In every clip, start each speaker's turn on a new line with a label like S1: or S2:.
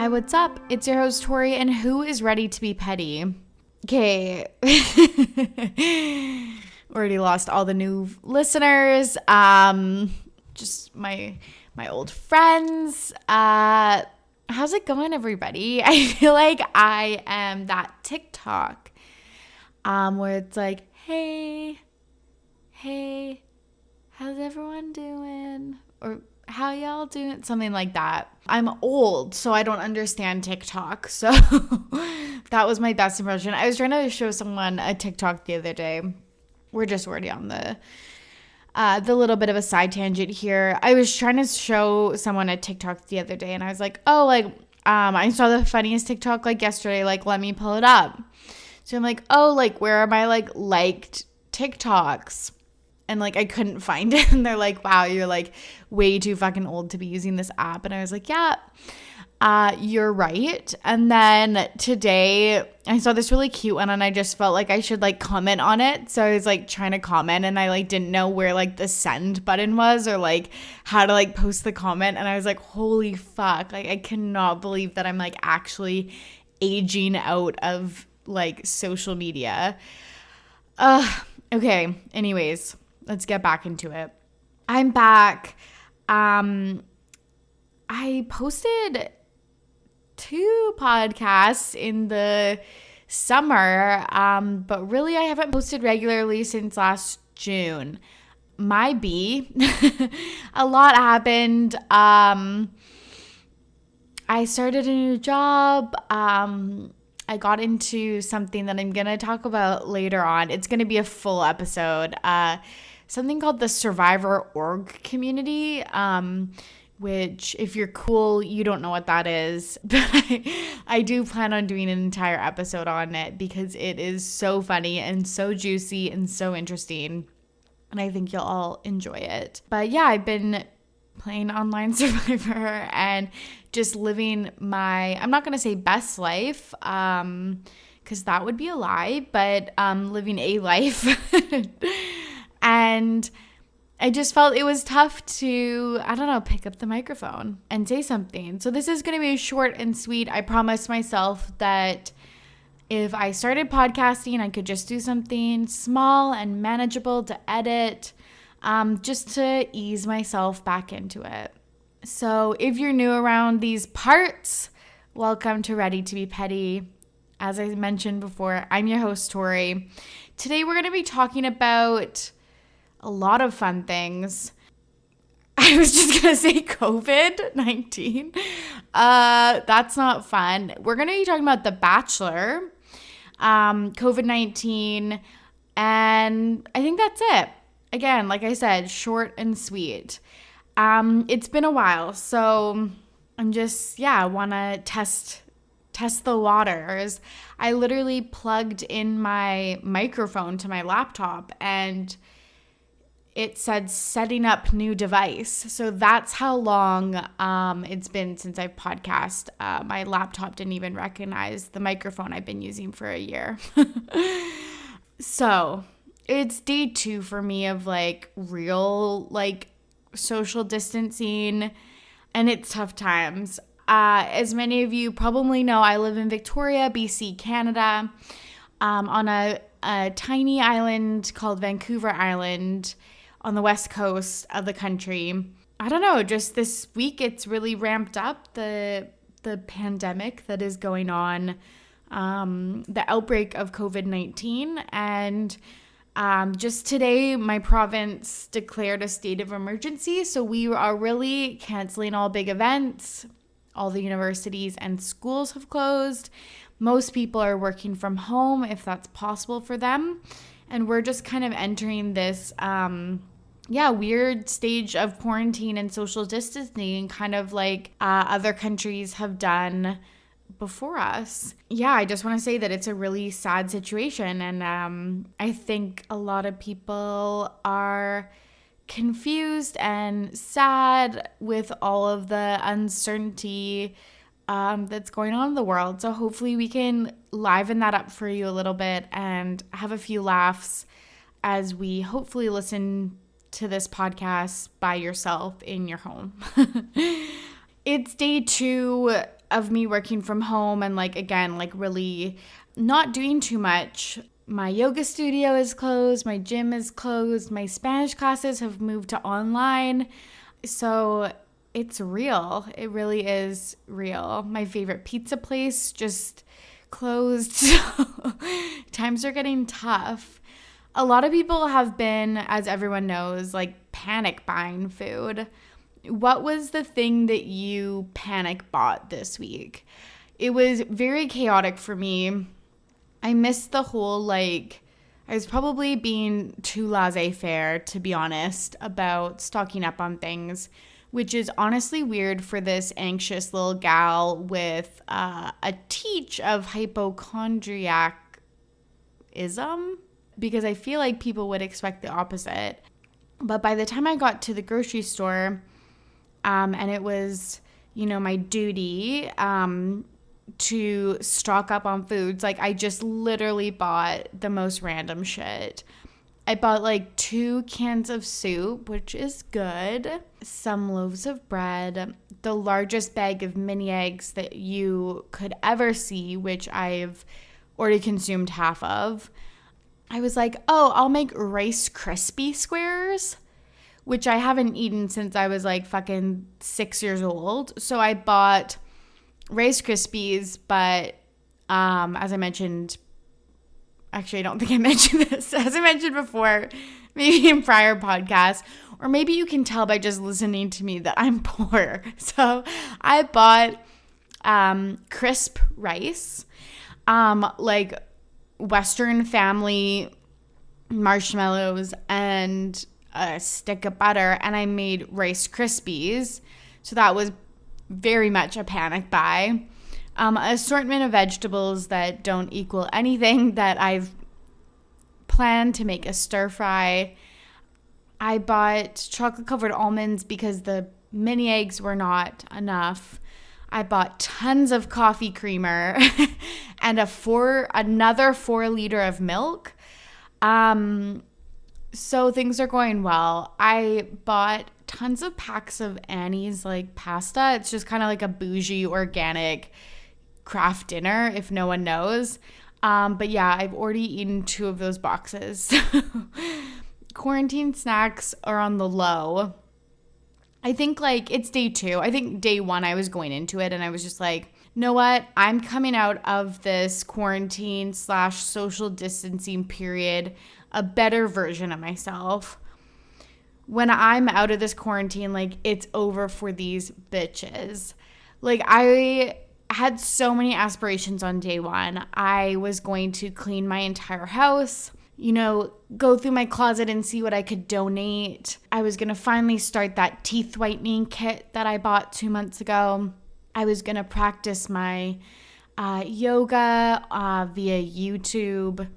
S1: Hi, what's up? It's your host, Torry, and who is ready to be petty? Okay. Already lost all the new listeners. Just my old friends. How's it going, everybody? I feel like I am that TikTok where it's like, hey, how's everyone doing? Or how y'all doing? Something like that. I'm old, so I don't understand TikTok. So that was my best impression. I was trying to show someone a TikTok the other day. We're just already on the little bit of a side tangent here. I was trying to show someone a TikTok the other day, and I was like, oh, I saw the funniest TikTok yesterday. Let me pull it up. So I'm like, oh, where are my liked TikToks? And I couldn't find it. And they're like, wow, you're way too fucking old to be using this app. And I was like, yeah, you're right. And then today I saw this really cute one and I just felt like I should comment on it. So I was trying to comment and I didn't know where the send button was or how to post the comment. And I was like, holy fuck. I cannot believe that I'm actually aging out of social media. Okay. Anyways. Let's get back into it. I'm back. I posted 2 podcasts in the summer, but really I haven't posted regularly since last June. My B. A lot happened. I started a new job. I got into something that I'm going to talk about later on. It's going to be a full episode. Something called the Survivor Org community, which if you're cool, you don't know what that is. But I do plan on doing an entire episode on it because it is so funny and so juicy and so interesting. And I think you'll all enjoy it. But yeah, I've been playing online Survivor and just living my, I'm not going to say best life, because that would be a lie, but living a life. And I just felt it was tough to, pick up the microphone and say something. So this is going to be short and sweet. I promised myself that if I started podcasting, I could just do something small and manageable to edit, just to ease myself back into it. So if you're new around these parts, welcome to Ready to be Petty. As I mentioned before, I'm your host, Torry. Today we're going to be talking about a lot of fun things. I was just going to say COVID-19. That's not fun. We're going to be talking about The Bachelor, COVID-19, and I think that's it. Again, like I said, short and sweet. It's been a while, so I'm just, want to test the waters. I literally plugged in my microphone to my laptop and it said setting up new device. So that's how long it's been since I've podcast. My laptop didn't even recognize the microphone I've been using for a year. So it's day 2 for me of real social distancing, and it's tough times. As many of you probably know, I live in Victoria, BC, Canada, on a tiny island called Vancouver Island on the west coast of the country. I don't know, just this week it's really ramped up the pandemic that is going on, the outbreak of COVID-19, and just today, my province declared a state of emergency. So we are really canceling all big events. All the universities and schools have closed. Most people are working from home if that's possible for them. And we're just kind of entering this, weird stage of quarantine and social distancing, kind of other countries have done before us. Yeah, I just want to say that it's a really sad situation, and I think a lot of people are confused and sad with all of the uncertainty that's going on in the world. So hopefully we can liven that up for you a little bit and have a few laughs as we hopefully listen to this podcast by yourself in your home. It's day 2 of me working from home and like, again, like really not doing too much. My yoga studio is closed. My gym is closed. My Spanish classes have moved to online. So it's real. It really is real. My favorite pizza place just closed. So times are getting tough. A lot of people have been, as everyone knows, like panic buying food. What was the thing that you panic bought this week? It was very chaotic for me. I missed the whole, I was probably being too laissez-faire, to be honest, about stocking up on things, which is honestly weird for this anxious little gal with a teach of hypochondriacism, because I feel like people would expect the opposite. But by the time I got to the grocery store, and it was, my duty to stock up on foods, like I just literally bought the most random shit. I bought 2 cans of soup, which is good, some loaves of bread, the largest bag of mini eggs that you could ever see, which I've already consumed half of. I was like, oh, I'll make Rice Krispie squares, which I haven't eaten since I was fucking 6 years old. So I bought Rice Krispies, but as I mentioned, actually I don't think I mentioned this, as I mentioned before, maybe in prior podcasts, or maybe you can tell by just listening to me that I'm poor. So I bought crisp rice, Western family marshmallows and a stick of butter, and I made Rice Krispies. So that was very much a panic buy. Assortment of vegetables that don't equal anything that I've planned to make a stir fry. I bought chocolate covered almonds because the mini eggs were not enough. I bought tons of coffee creamer and another 4 liter of milk. So things are going well. I bought tons of packs of Annie's pasta. It's just kind of like a bougie organic craft dinner, if no one knows. But yeah, I've already eaten 2 of those boxes. Quarantine snacks are on the low. I think it's day 2. I think day 1 I was going into it and I was just like, know what? I'm coming out of this quarantine / social distancing period a better version of myself. When I'm out of this quarantine, it's over for these bitches. I had so many aspirations on day 1. I was going to clean my entire house, go through my closet and see what I could donate. I was going to finally start that teeth whitening kit that I bought 2 months ago. I was going to practice my yoga via YouTube.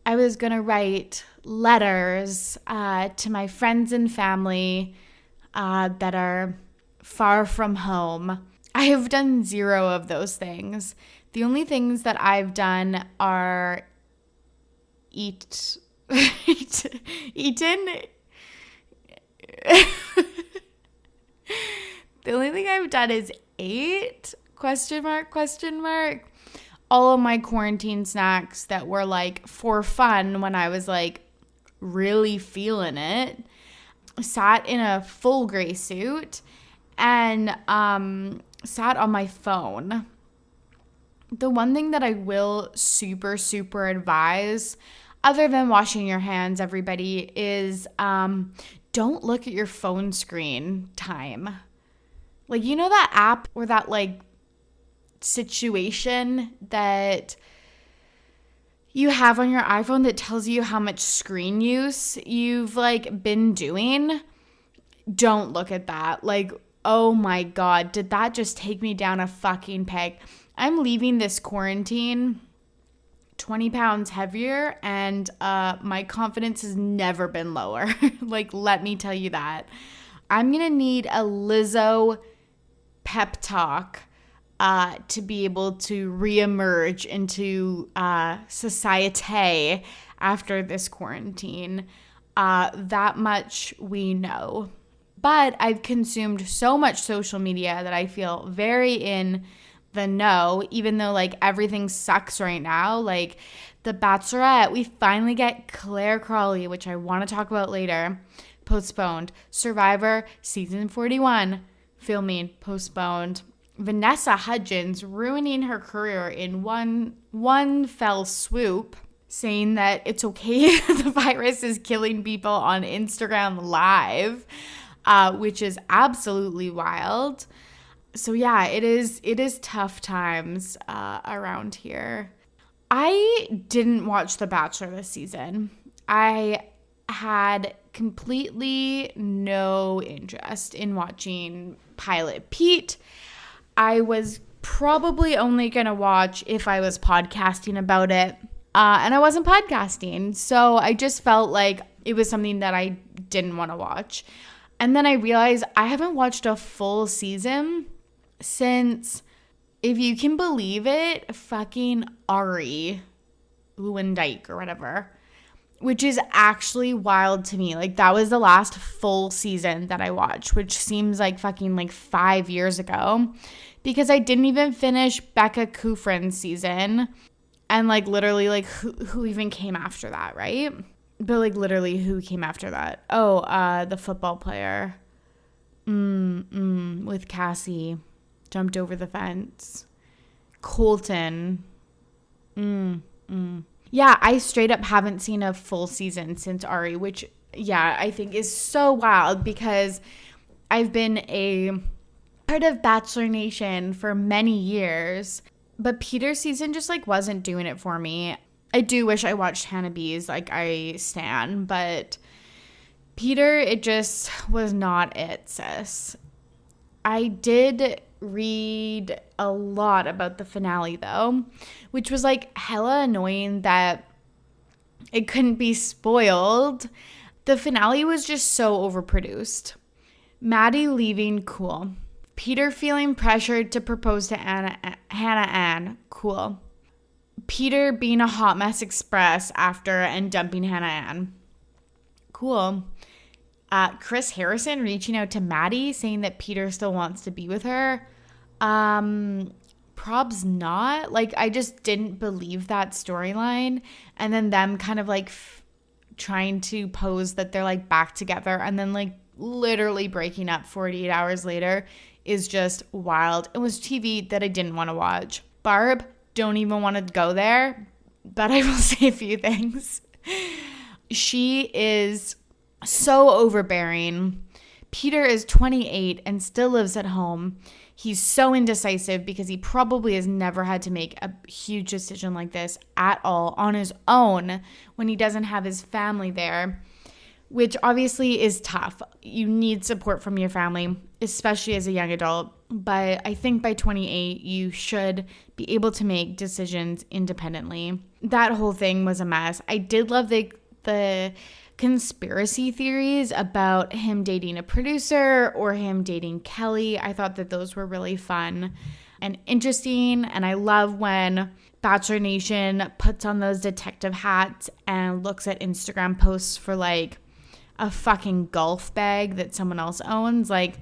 S1: I was going to write letters to my friends and family that are far from home. I have done 0 of those things. The only things that I've done are eaten. The only thing I've done is ate, ? All of my quarantine snacks that were for fun when I was really feeling it. Sat in a full gray suit and sat on my phone. The one thing that I will super, super advise, other than washing your hands, everybody, is don't look at your phone screen time. That app or that situation that you have on your iPhone that tells you how much screen use you've been doing? Don't look at that. Oh my God, did that just take me down a fucking peg? I'm leaving this quarantine 20 pounds heavier, and my confidence has never been lower. Let me tell you that. I'm going to need a Lizzo pep talk to be able to reemerge into society after this quarantine. That much we know. But I've consumed so much social media that I feel very in the no, even though like everything sucks right now. Like The Bachelorette, we finally get Claire Crawley, which I want to talk about later, postponed. Survivor season 41, filming postponed. Vanessa Hudgens ruining her career in one fell swoop, saying that it's okay the virus is killing people on Instagram Live, which is absolutely wild. So yeah, it is tough times around here. I didn't watch The Bachelor this season. I had completely no interest in watching Pilot Pete. I was probably only going to watch if I was podcasting about it. And I wasn't podcasting. So I just felt like it was something that I didn't want to watch. And then I realized I haven't watched a full season since, if you can believe it, fucking Ari Lewandike or whatever, which is actually wild to me. Like, that was the last full season that I watched, which seems like fucking like 5 years ago, because I didn't even finish Becca Kufrin's season. And like literally like who even came after that, right? But like literally who came after that? Oh, the football player. With Cassie. Jumped over the fence. Colton. Yeah, I straight up haven't seen a full season since Ari, which, yeah, I think is so wild, because I've been a part of Bachelor Nation for many years, but Peter's season just like wasn't doing it for me. I do wish I watched Hannah B's, like I stan, but Peter, it just was not it, sis. I did read a lot about the finale though, which was like hella annoying that it couldn't be spoiled. The finale was just so overproduced. Maddie leaving, cool. Peter feeling pressured to propose to Hannah Ann, cool. Peter being a hot mess express after and dumping Hannah Ann, cool. Chris Harrison reaching out to Maddie saying that Peter still wants to be with her. Probs not. Like, I just didn't believe that storyline. And then them kind of like trying to pose that they're like back together and then like literally breaking up 48 hours later is just wild. It was TV that I didn't want to watch. Barb, don't even want to go there, but I will say a few things. She is so overbearing. Peter is 28 and still lives at home. He's so indecisive because he probably has never had to make a huge decision like this at all on his own when he doesn't have his family there, which obviously is tough. You need support from your family, especially as a young adult. But I think by 28, you should be able to make decisions independently. That whole thing was a mess. I did love the conspiracy theories about him dating a producer or him dating Kelly. I thought that those were really fun and interesting. And I love when Bachelor Nation puts on those detective hats and looks at Instagram posts for like a fucking golf bag that someone else owns, like,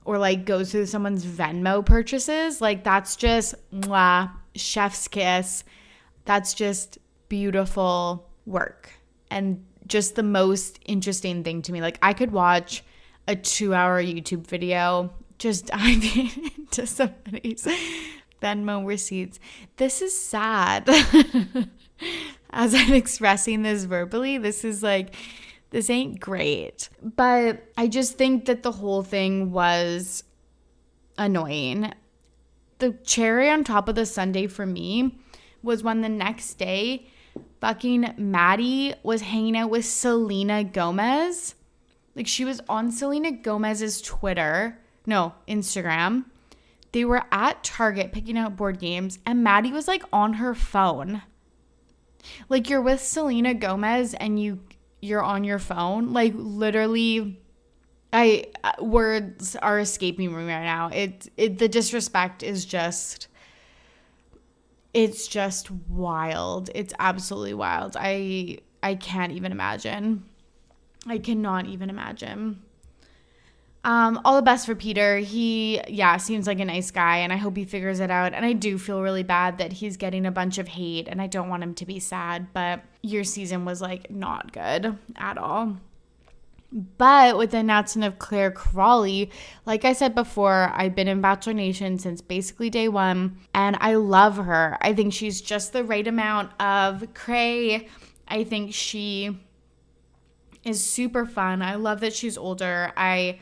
S1: or like goes through someone's Venmo purchases. Like, that's just mwah, chef's kiss. That's just beautiful work and just the most interesting thing to me. Like, I could watch a 2-hour YouTube video just diving into somebody's Venmo receipts. This is sad. As I'm expressing this verbally, this is like, this ain't great. But I just think that the whole thing was annoying. The cherry on top of the sundae for me was when the next day fucking Maddie was hanging out with Selena Gomez. Like, she was on Selena Gomez's Instagram. They were at Target picking out board games, and Maddie was like on her phone. Like, you're with Selena Gomez and you're on your phone. Like, literally, words are escaping me right now. The disrespect is just, it's just wild. It's absolutely wild. I can't even imagine. I cannot even imagine. All the best for Peter. He, seems like a nice guy, and I hope he figures it out. And I do feel really bad that he's getting a bunch of hate, and I don't want him to be sad, but your season was, like, not good at all. But with the announcement of Claire Crawley, like I said before, I've been in Bachelor Nation since basically day one, and I love her. I think she's just the right amount of cray. I think she is super fun. I love that she's older. I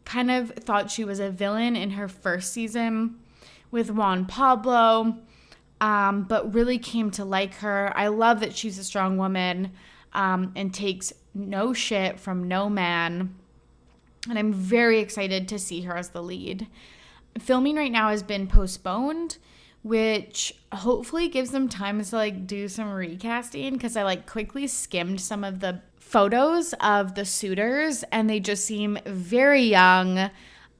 S1: kind of thought she was a villain in her first season with Juan Pablo, but really came to like her. I love that she's a strong woman and takes no shit from no man. And I'm very excited to see her as the lead. Filming right now has been postponed, which hopefully gives them time to like do some recasting, because I like quickly skimmed some of the photos of the suitors and they just seem very young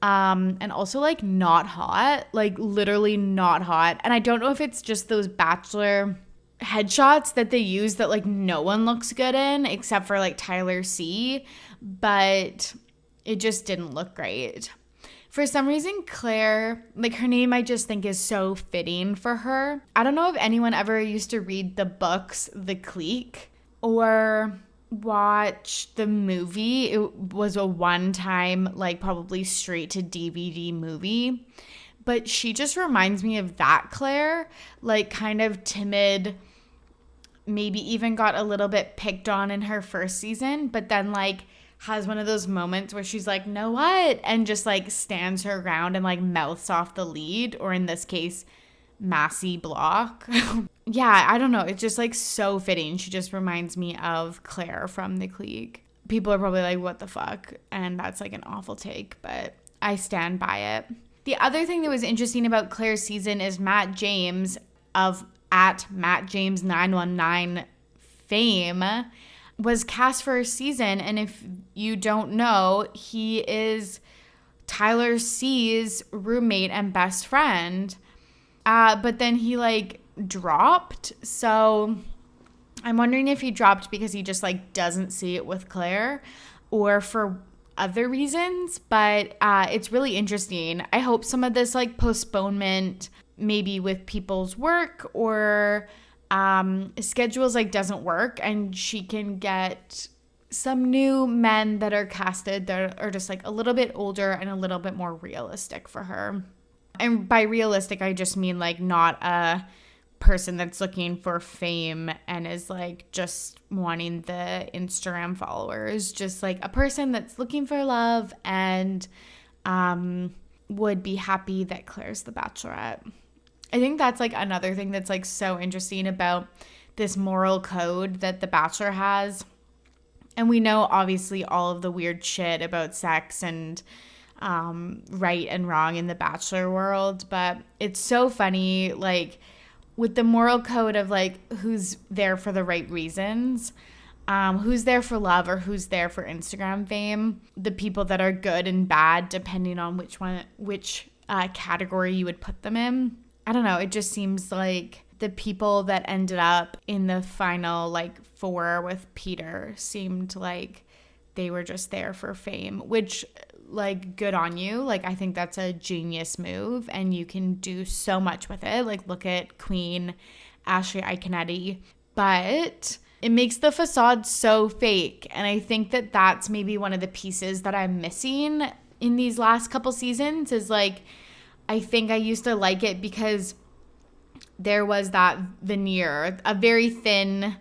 S1: and also like not hot, like literally not hot. And I don't know if it's just those Bachelor headshots that they use that like no one looks good in except for like Tyler C, but it just didn't look great. For some reason, Claire, like her name I just think is so fitting for her. I don't know if anyone ever used to read the books The Clique or watch the movie. It was a one-time, like probably straight to DVD movie. But she just reminds me of that Claire, like kind of timid, maybe even got a little bit picked on in her first season, but then like has one of those moments where she's like, know what? And just like stands her ground and like mouths off the lead, or in this case, Massey Block. Yeah, I don't know. It's just like so fitting. She just reminds me of Claire from The Clique. People are probably like, what the fuck? And that's like an awful take, but I stand by it. The other thing that was interesting about Claire's season is Matt James of at Matt James 919 fame was cast for a season. And if you don't know, he is Tyler C's roommate and best friend. But then he like dropped. So I'm wondering if he dropped because he just like doesn't see it with Claire or for other reasons. But it's really interesting. I hope some of this like postponement maybe with people's work or schedules like doesn't work, and she can get some new men that are casted that are just like a little bit older and a little bit more realistic for her. And by realistic, I just mean like not a person that's looking for fame and is like just wanting the Instagram followers, just like a person that's looking for love and would be happy that Claire's the Bachelorette. I think that's like another thing that's like so interesting about this moral code that The Bachelor has. And we know obviously all of the weird shit about sex and right and wrong in the Bachelor world, but it's so funny, like with the moral code of like who's there for the right reasons, who's there for love or who's there for Instagram fame, the people that are good and bad depending on which category you would put them in. I don't know, it just seems like the people that ended up in the final like 4 with Peter seemed like they were just there for fame, which like good on you. Like I think that's a genius move and you can do so much with it. Like look at Queen Ashley Iconetti, but it makes the facade so fake. And I think that that's maybe one of the pieces that I'm missing in these last couple seasons is like, I think I used to like it because there was that veneer, a very thin,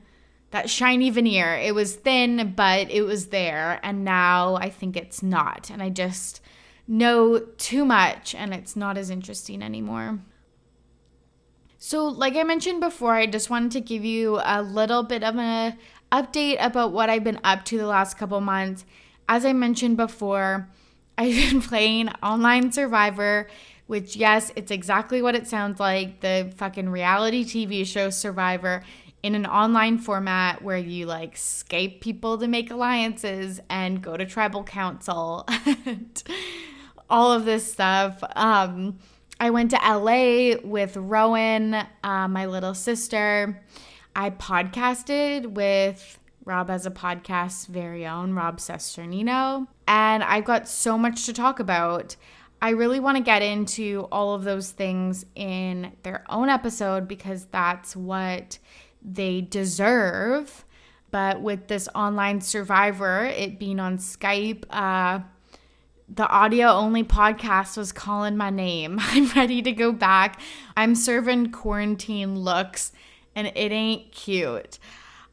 S1: that shiny veneer. It was thin, but it was there. And now I think it's not. And I just know too much and it's not as interesting anymore. So like I mentioned before, I just wanted to give you a little bit of an update about what I've been up to the last couple months. As I mentioned before, I've been playing Online Survivor, which, yes, it's exactly what it sounds like, the fucking reality TV show Survivor in an online format where you, like, Skype people to make alliances and go to tribal council and all of this stuff. I went to LA with Rowan, my little sister. I podcasted with Rob Has a Podcast's very own, Rob Sesternino. And I've got so much to talk about. I really want to get into all of those things in their own episode because that's what they deserve. But with this online survivor, it being on Skype, the audio only podcast was calling my name. I'm ready to go back. I'm serving quarantine looks and it ain't cute.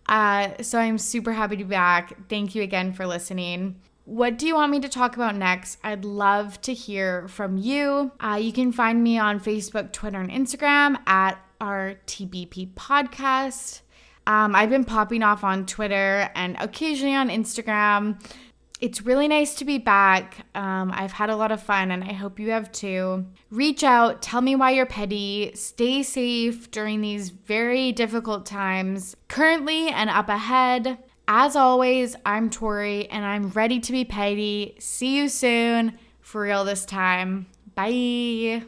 S1: So I'm super happy to be back. Thank you again for listening. What do you want me to talk about next? I'd love to hear from you. You can find me on Facebook, Twitter, and Instagram at our TBP podcast. I've been popping off on Twitter and occasionally on Instagram. It's really nice to be back. I've had a lot of fun and I hope you have too. Reach out, tell me why you're petty, stay safe during these very difficult times, currently and up ahead. As always, I'm Torry and I'm ready to be petty. See you soon. For real this time. Bye.